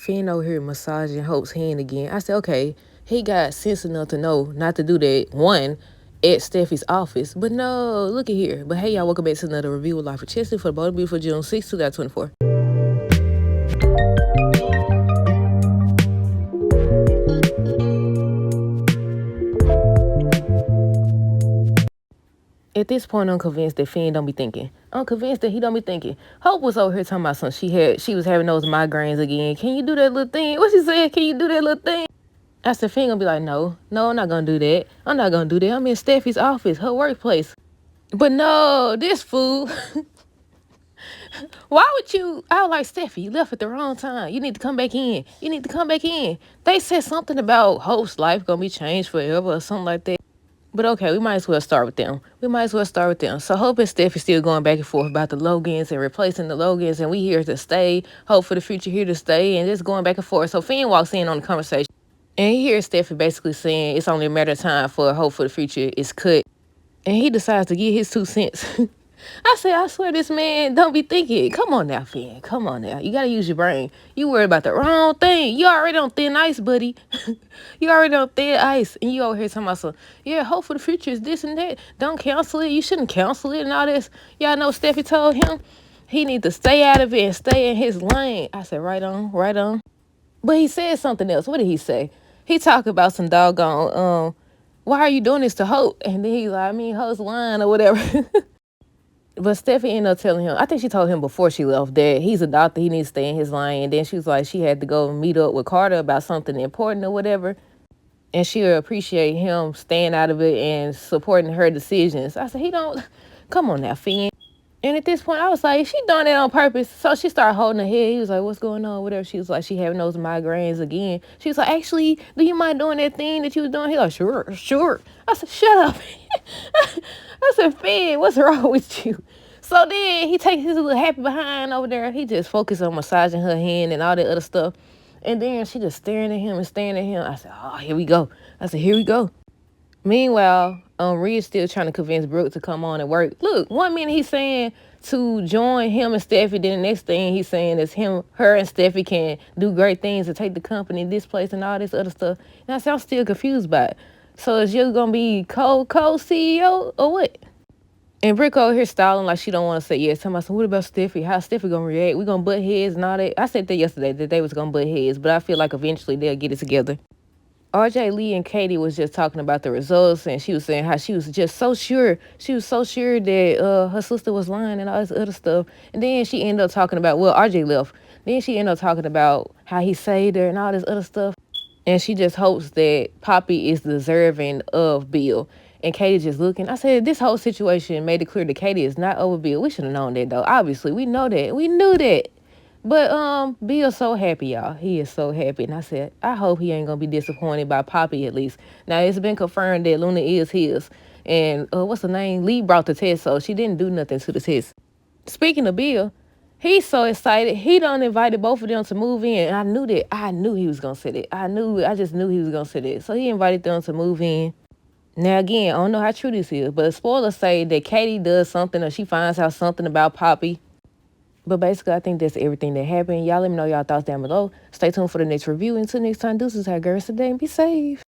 Finn over here massaging Hope's hand again. I said, okay, he got sense enough to know not to do that, one, at Steffi's office. But no, look at here. But hey, y'all, welcome back to another review of Life with Chesty for the Bold Beautiful June 6, 2024. At this point, I'm convinced that Finn don't be thinking. I'm convinced that he don't be thinking. Hope was over here talking about something. She was having those migraines again. Can you do that little thing? What she said? Can you do that little thing? I said, Finn gonna be like, no, I'm not gonna do that. I'm not gonna do that. I'm in Steffi's office, her workplace. But no, this fool. Why would you? I was like, Steffi, you left at the wrong time. You need to come back in. You need to come back in. They said something about Hope's life gonna be changed forever or something like that. But okay, we might as well start with them. So Hope and Steffi still going back and forth about the Logans and replacing the Logans, and we here to stay. Hope for the future here to stay, and just going back and forth. So Finn walks in on the conversation, and he hears Steffi basically saying it's only a matter of time for Hope for the future is cut. And he decides to give his 2 cents. I said, I swear this man don't be thinking. Come on now, Finn. Come on now. You got to use your brain. You worried about the wrong thing. You already on thin ice, buddy. You already on thin ice. And you over here talking about yeah, hope for the future is this and that. Don't cancel it. You shouldn't cancel it and all this. Y'all know Steffi told him he need to stay out of it and stay in his lane. I said, right on. But he said something else. What did he say? He talked about some doggone, why are you doing this to Hope? And then he's like, Hope's lying or whatever. But Steffi ended up telling him, I think she told him before she left that he's a doctor, he needs to stay in his lane. And then she was like, she had to go meet up with Carter about something important or whatever. And she would appreciate him staying out of it and supporting her decisions. I said, come on now, Finn. And at this point, I was like, she doing that on purpose. So she started holding her head. He was like, what's going on? Whatever. She was like, she having those migraines again. She was like, actually, do you mind doing that thing that you was doing? He was like, sure. I said, shut up. I said, Finn, what's wrong with you? So then he takes his little happy behind over there. He just focused on massaging her hand and all that other stuff. And then she just staring at him. I said, oh, here we go. Meanwhile, Reed's still trying to convince Brooke to come on and work. Look, 1 minute he's saying to join him and Steffi, then the next thing he's saying is her and Steffi can do great things and take the company this place and all this other stuff. And I said, I'm still confused by it. So is you gonna be co-CEO or what? And Brick over here stalling like she don't want to say yes. Tell me, what about Steffi? How Steffi gonna react? We gonna butt heads and all that. I said that yesterday that they was gonna butt heads, but I feel like eventually they'll get it together. RJ, Lee, and Katie was just talking about the results, and she was saying how she was just so sure. She was so sure that her sister was lying and all this other stuff. And then she ended up talking about, RJ left. Then she ended up talking about how he saved her and all this other stuff. And she just hopes that Poppy is deserving of Bill. And Katie just looking. I said, this whole situation made it clear that Katie is not over Bill. We should have known that, though. Obviously, we know that. We knew that. But Bill's so happy, y'all. He is so happy. And I said, I hope he ain't going to be disappointed by Poppy at least. Now, it's been confirmed that Luna is his. And what's her name? Lee brought the test, so she didn't do nothing to the test. Speaking of Bill, he's so excited. He done invited both of them to move in. And I knew he was going to say that. I just knew he was going to say that. So he invited them to move in. Now, again, I don't know how true this is, but spoilers say that Katie does something or she finds out something about Poppy. But basically, I think that's everything that happened. Y'all let me know y'all thoughts down below. Stay tuned for the next review. Until next time, deuces, have girls today and be safe.